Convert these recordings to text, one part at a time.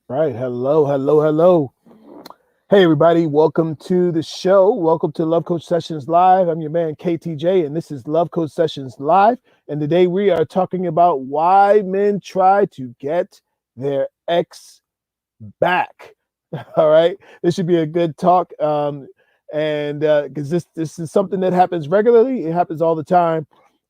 Right. Hello, hello, hello. Hey, everybody. Welcome to the show. Welcome to Love Coach Sessions Live. I'm your man, KTJ, and this is Love Coach Sessions Live. And today we are talking about why men try to get their ex back. All right. This should be a good talk. And because this is something that happens regularly, it happens all the time.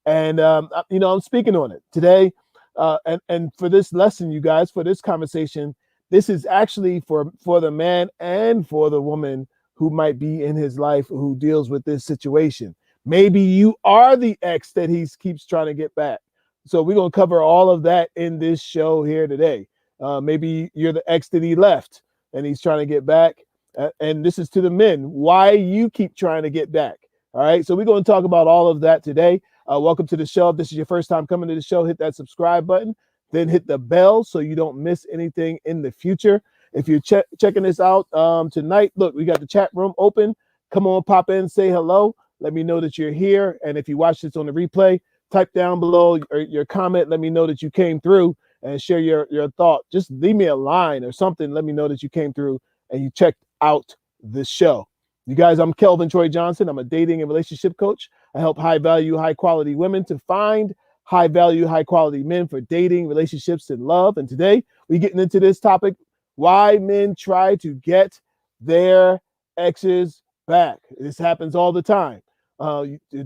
And, I'm speaking on it today. And for this lesson, you guys, for this conversation, this is actually for the man and for the woman who might be in his life who deals with this situation. Maybe you are the ex that he keeps trying to get back. So we're going to cover all of that in this show here today. Maybe you're the ex that he left and he's trying to get back. And this is to the men, why you keep trying to get back. All right. So we're going to talk about all of that today. Welcome to the show. If this is your first time coming to the show, hit that subscribe button, then hit the bell so you don't miss anything in the future. If you're checking this out tonight, look, we got the chat room open. Come on, pop in, say hello. Let me know that you're here. And if you watch this on the replay, type down below your comment. Let me know that you came through and share your thought. Just leave me a line or something. Let me know that you came through and you checked out the show. You guys, I'm Kelvin Troy Johnson. I'm a dating and relationship coach. I help high value, high quality women to find high value, high quality men for dating, relationships, and love. And today we're getting into this topic, why men try to get their exes back. This happens all the time.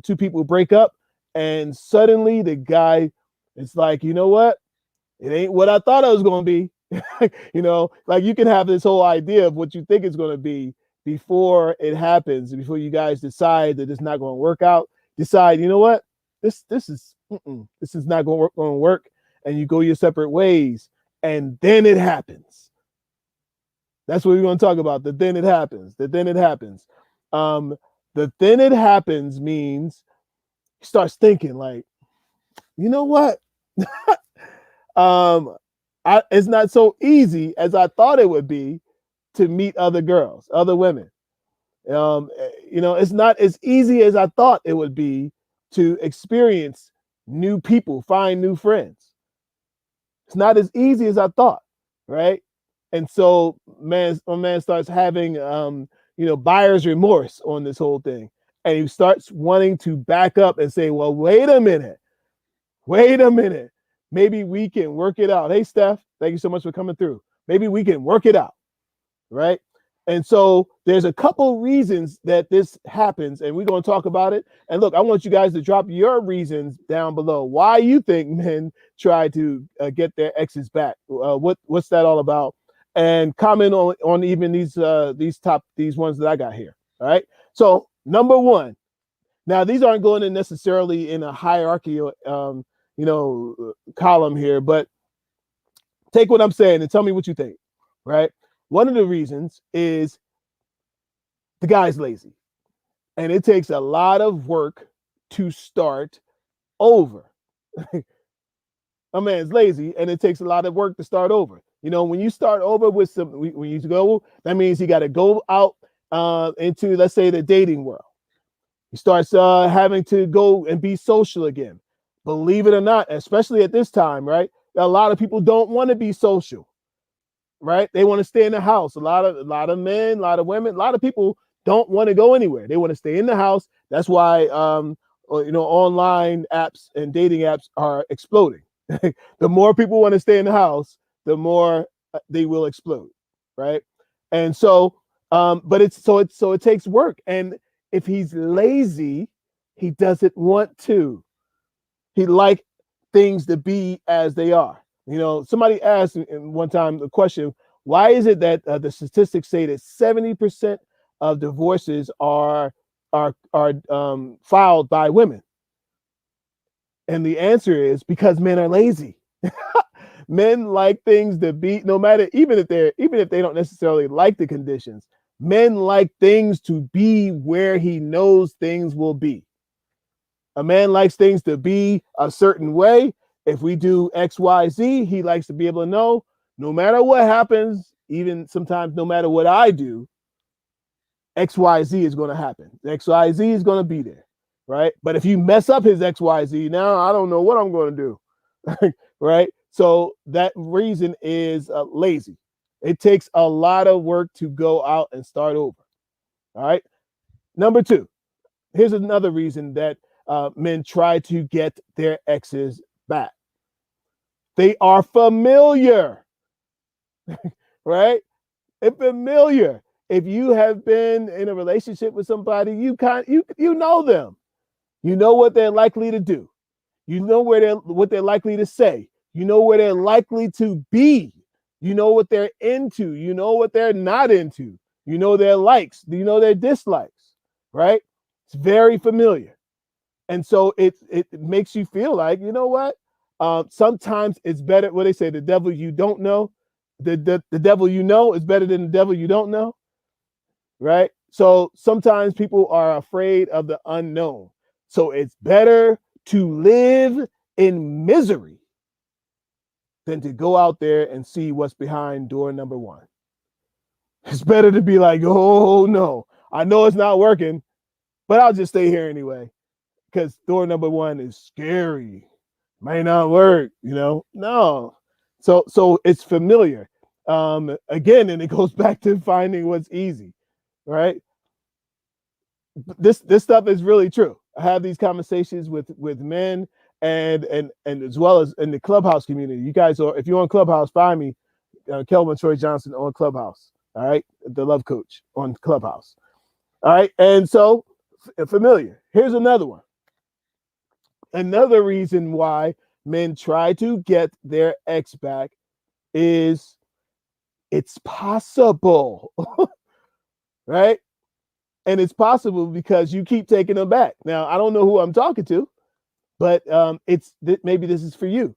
Two people break up and suddenly the guy, it's like, you know what? It ain't what I thought it was going to be. Like you can have this whole idea of what you think it's going to be before it happens, before you guys decide that it's not going to work out. Decide, you know what? This is not going to work, and you go your separate ways, and then it happens. That's what we're going to talk about. The then it happens. The then it happens. The then it happens means he starts thinking like, you know what? It's not so easy as I thought it would be to meet other girls, other women. It's not as easy as I thought it would be to experience new people, find new friends. It's not as easy as I thought, right? And so man starts having buyer's remorse on this whole thing. And he starts wanting to back up and say, well, wait a minute. Maybe we can work it out. Hey, Steph, thank you so much for coming through. Maybe we can work it out, right? And so there's a couple reasons that this happens, and we're going to talk about it. And look, I want you guys to drop your reasons down below why you think men try to get their exes back. What's that all about? And comment on even these ones that I got here. All right. So number one, now these aren't going in necessarily in a hierarchy, column here, but take what I'm saying and tell me what you think. Right. One of the reasons is the guy's lazy, and it takes a lot of work to start over. A man's lazy, and it takes a lot of work to start over. When you start over with when you go, that means you got to go out into, let's say, the dating world. He starts having to go and be social again. Believe it or not, especially at this time, right? A lot of people don't want to be social. Right? They want to stay in the house. A lot of men, a lot of women, a lot of people don't want to go anywhere. They want to stay in the house. That's why, online apps and dating apps are exploding. The more people want to stay in the house, the more they will explode. Right? And so, it takes work. And if he's lazy, he doesn't want to. He likes things to be as they are. Somebody asked one time the question, why is it that the statistics say that 70% of divorces are filed by women? And the answer is because men are lazy. Men like things to be, no matter, even if they don't necessarily like the conditions, men like things to be where he knows things will be. A man likes things to be a certain way. If we do X, Y, Z, he likes to be able to know no matter what happens, even sometimes no matter what I do, X, Y, Z is going to happen. X, Y, Z is going to be there, right? But if you mess up his X, Y, Z, now I don't know what I'm going to do, right? So that reason is lazy. It takes a lot of work to go out and start over. All right. Number two, here's another reason that men try to get their exes back. They are familiar, right? It's familiar. If you have been in a relationship with somebody, you know them. You know what they're likely to do. You know what they're likely to say. You know where they're likely to be. You know what they're into. You know what they're not into. You know their likes. You know their dislikes, right? It's very familiar. And so it makes you feel like, you know what? Sometimes it's better, what they say, the devil you don't know, the devil you know is better than the devil you don't know, right? So sometimes people are afraid of the unknown. So it's better to live in misery than to go out there and see what's behind door number one. It's better to be like, oh no, I know it's not working, but I'll just stay here anyway, because door number one is scary. May not work, No. So it's familiar. Again, and it goes back to finding what's easy, right? This stuff is really true. I have these conversations with men and as well as in the Clubhouse community. You guys are, if you're on Clubhouse, find me, Kelvin Troy Johnson on Clubhouse. All right, the Love Coach on Clubhouse. All right, and so familiar. Here's another one. Another reason why men try to get their ex back is it's possible, right? And it's possible because you keep taking them back. Now, I don't know who I'm talking to, but maybe this is for you.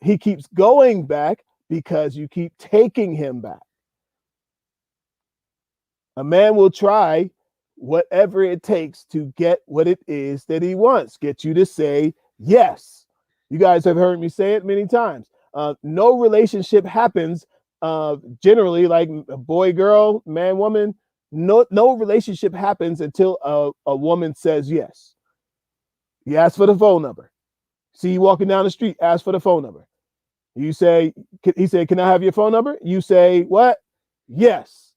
He keeps going back because you keep taking him back. A man will try whatever it takes to get what it is that he wants, get you to say yes. You guys have heard me say it many times. No relationship happens generally like a boy, girl, man, woman. No relationship happens until a woman says yes. You ask for the phone number. See you walking down the street, ask for the phone number. You say, he said, can I have your phone number? You say, what? Yes.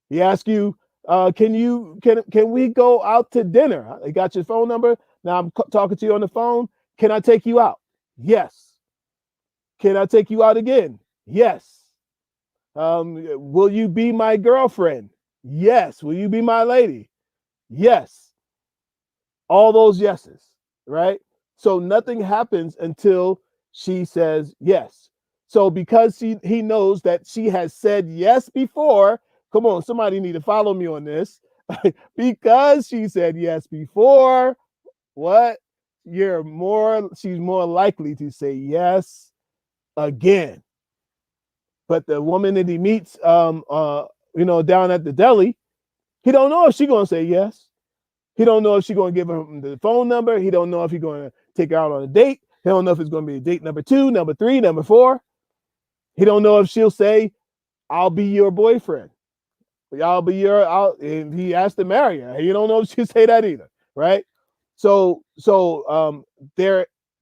He asks you, can we go out to dinner? I got your phone number. Now I'm talking to you on the phone. Can I take you out? Yes. Can I take you out again? Yes. Will you be my girlfriend? Yes. Will you be my lady? Yes. All those yeses, right? So nothing happens until she says yes. So because he knows that she has said yes before, come on, somebody need to follow me on this. Because she said yes before, what? She's more likely to say yes again. But the woman that he meets, down at the deli, he don't know if she's going to say yes. He don't know if she's going to give him the phone number. He don't know if he's going to take her out on a date. He don't know if it's going to be date number 2, number 3, number 4. He don't know if she'll say, I'll be your boyfriend. If he asked to marry her, you don't know if she'll say that either, right? So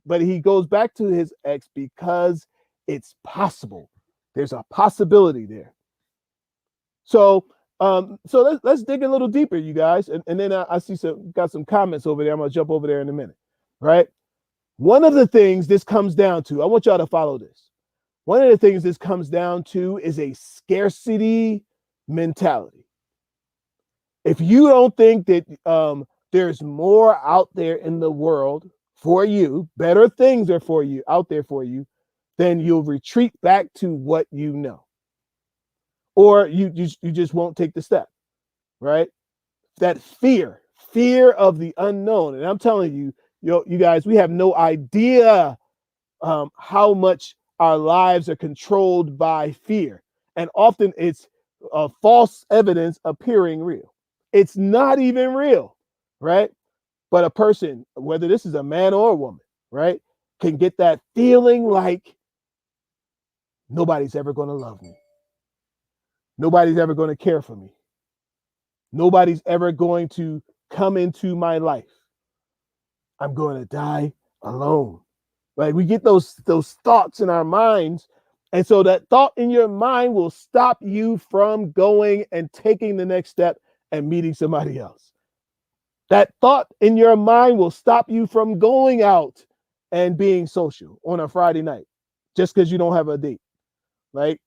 but he goes back to his ex because it's possible. There's a possibility there. So let's dig a little deeper, you guys. And then I see got some comments over there. I'm gonna jump over there in a minute, right? One of the things this comes down to, I want y'all to follow this. One of the things this comes down to is a scarcity mentality. If you don't think that there's more out there in the world for you, better things are for you out there for you, then you'll retreat back to what you know. Or you just won't take the step, right? That fear of the unknown. And I'm telling you, you guys, we have no idea how much our lives are controlled by fear. And often it's false evidence appearing real. It's not even real, right? But a person, whether this is a man or a woman, right, can get that feeling like nobody's ever going to love me. Nobody's ever going to care for me. Nobody's ever going to come into my life. I'm going to die alone. Like we get those thoughts in our minds, And so that thought in your mind will stop you from going and taking the next step and meeting somebody else. That thought in your mind will stop you from going out and being social on a Friday night just because you don't have a date, right?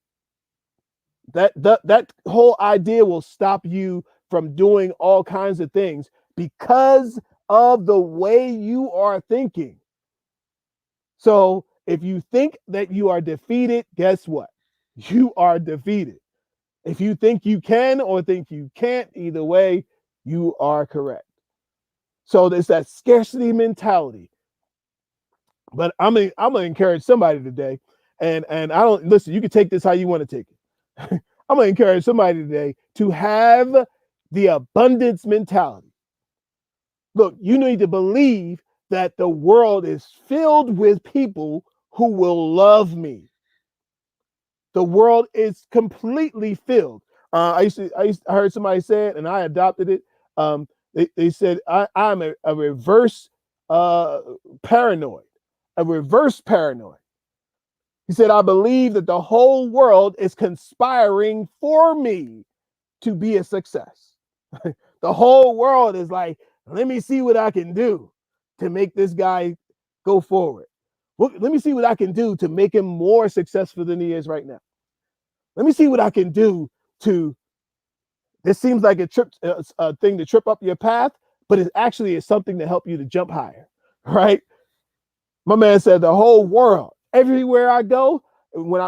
That whole idea will stop you from doing all kinds of things because of the way you are thinking. So if you think that you are defeated, guess what? You are defeated. If you think you can or think you can't, either way, you are correct. So there's that scarcity mentality. But I'm gonna encourage somebody today, and I don't listen. You can take this how you want to take it. I'm gonna encourage somebody today to have the abundance mentality. Look, you need to believe that the world is filled with people who will love me. The world is completely filled. I heard somebody say it, and I adopted it. They said I'm a reverse paranoid, a reverse paranoid. He said, I believe that the whole world is conspiring for me to be a success. The whole world is like, let me see what I can do to make this guy go forward. Let me see what I can do to make him more successful than he is right now. Let me see what I can do to. This seems like a thing to trip up your path, but it actually is something to help you to jump higher, right? My man said the whole world, everywhere I go,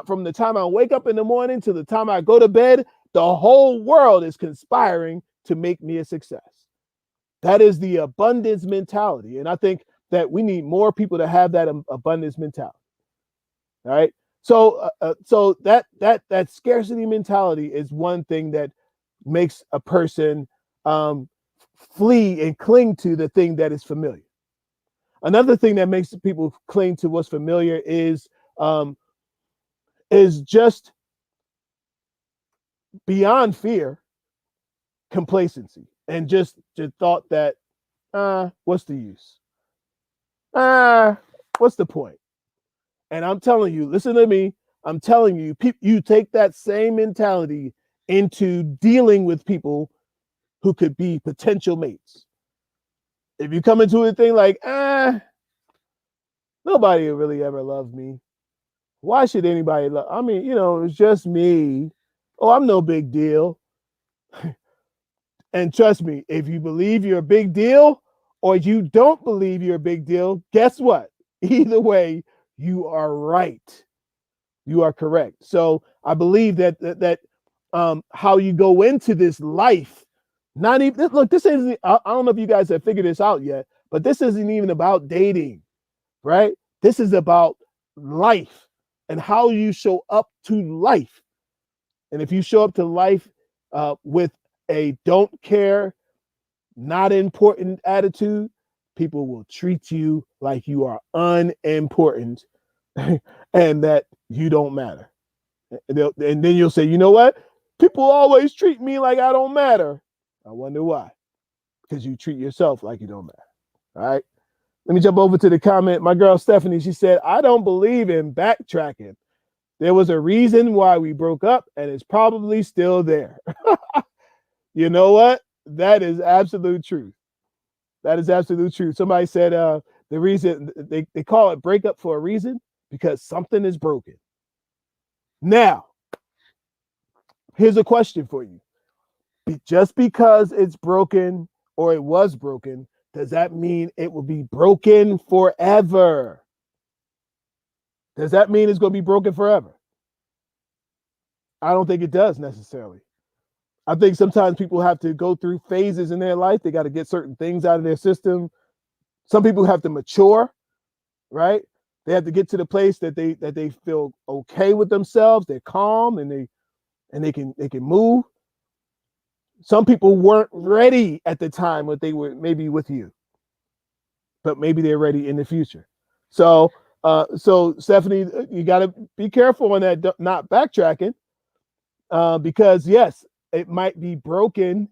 from the time I wake up in the morning to the time I go to bed, the whole world is conspiring to make me a success. That is the abundance mentality, and I think that we need more people to have that abundance mentality. All right. So that scarcity mentality is one thing that makes a person flee and cling to the thing that is familiar. Another thing that makes people cling to what's familiar is just beyond fear, complacency, and just thought that what's the use? What's the point? And I'm telling you, listen to me. I'm telling you, you take that same mentality into dealing with people who could be potential mates. If you come into a thing like, nobody really ever loved me. Why should anybody love? I mean, it's just me. Oh, I'm no big deal. And trust me, if you believe you're a big deal or you don't believe you're a big deal, guess what? Either way, you are right. You are correct. So I believe that how you go into this life, not even look. This isn't. I don't know if you guys have figured this out yet, but this isn't even about dating, right? This is about life and how you show up to life. And if you show up to life with a don't care, not important attitude, people will treat you like you are unimportant and that you don't matter. And then you'll say, you know what? People always treat me like I don't matter. I wonder why. Because you treat yourself like you don't matter. All right. Let me jump over to the comment. My girl Stephanie, she said, I don't believe in backtracking. There was a reason why we broke up, and it's probably still there. You know what? That is absolute truth. That is absolute truth. Somebody said the reason they call it breakup for a reason, because something is broken. Now, here's a question for you. Just because it's broken or it was broken, does that mean it will be broken forever? Does that mean it's going to be broken forever? I don't think it does necessarily. I think sometimes people have to go through phases in their life. They got to get certain things out of their system. Some people have to mature, right? They have to get to the place that they feel okay with themselves. They're calm and they can move. Some people weren't ready at the time when they were maybe with you, but maybe they're ready in the future. So Stephanie, you got to be careful on that, not backtracking, because yes, it might be broken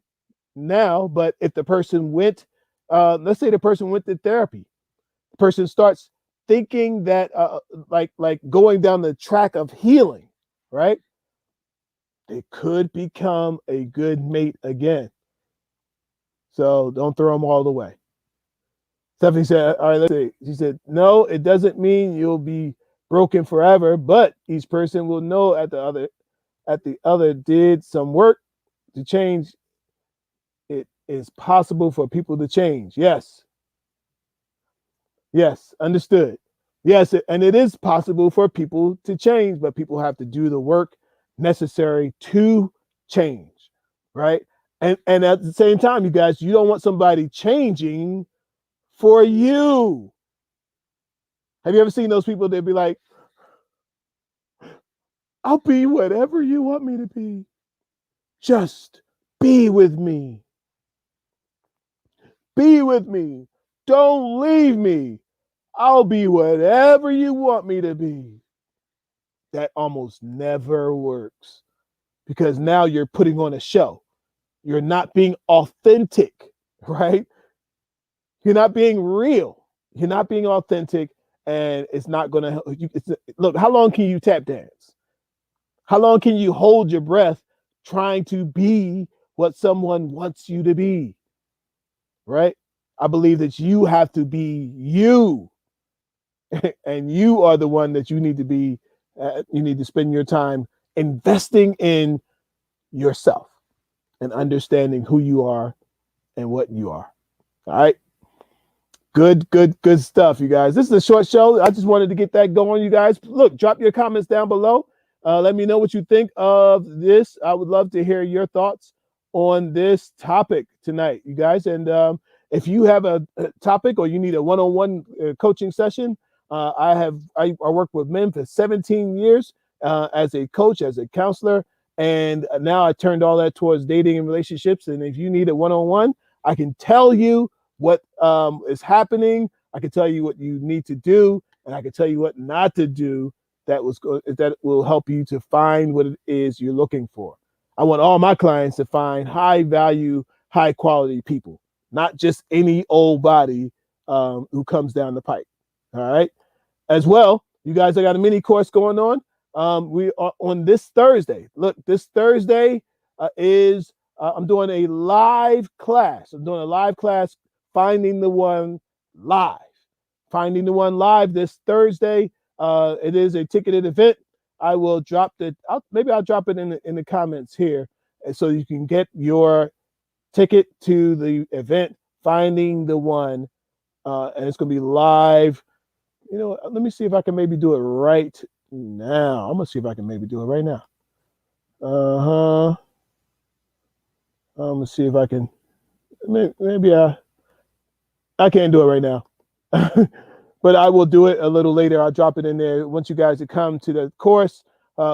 now, but if the person went, let's say the person went to therapy, the person starts thinking that like going down the track of healing, right? They could become a good mate again. So don't throw them all away. Stephanie said, all right, let's see. She said, no, it doesn't mean you'll be broken forever, but each person will know at the other did some work to change. It is possible for people to change. Yes. Yes, understood. Yes, and it is possible for people to change, but people have to do the work necessary to change, right? And at the same time, you guys, you don't want somebody changing for you. Have you ever seen those people that be like, I'll be whatever you want me to be. Just be with me. Be with me. Don't leave me. I'll be whatever you want me to be. That almost never works because now you're putting on a show. You're not being authentic, right? You're not being real. You're not being authentic, and it's not going to help you. Look, how long can you tap dance? How long can you hold your breath trying to be what someone wants you to be, right? I believe that you have to be you, and you are the one that you need to be. You need to spend your time investing in yourself and understanding who you are and what you are. All right. Good stuff, you guys. This is a short show. I just wanted to get that going, you guys. Look, drop your comments down below. Let me know what you think of this. I would love to hear your thoughts on this topic tonight, you guys. And if you have a topic or you need a one-on-one coaching session, I worked with men for 17 years as a coach, as a counselor, and now I turned all that towards dating and relationships. And if you need a one-on-one, I can tell you what is happening. I can tell you what you need to do, and I can tell you what not to do that will help you to find what it is you're looking for. I want all my clients to find high value, high quality people, not just any old body who comes down the pipe. All right. As well, you guys, I got a mini course going on. We are on this Thursday. Look, this Thursday I'm doing a live class. I'm doing a live class, Finding the One Live. Finding the One Live this Thursday. It is a ticketed event. I will drop maybe I'll drop it in the comments here, so you can get your ticket to the event, Finding the One, and it's going to be live. You know, let me see if I can maybe do it right now. I'm gonna see if I can maybe do it right now. I'm gonna see if I can. Maybe I can't do it right now, but I will do it a little later. I'll drop it in there once you guys come to the course,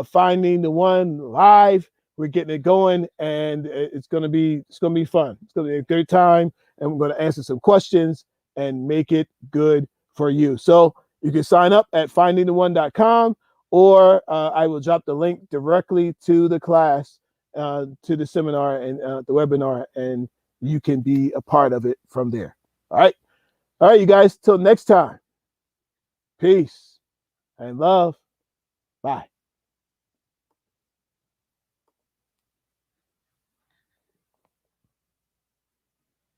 Finding the One Live. We're getting it going, and it's gonna be fun. It's gonna be a great time, and we're gonna answer some questions and make it good for you. So you can sign up at findingtheone.com, or I will drop the link directly to the class, to the seminar and the webinar, and you can be a part of it from there. All right. All right, you guys, till next time. Peace and love. Bye.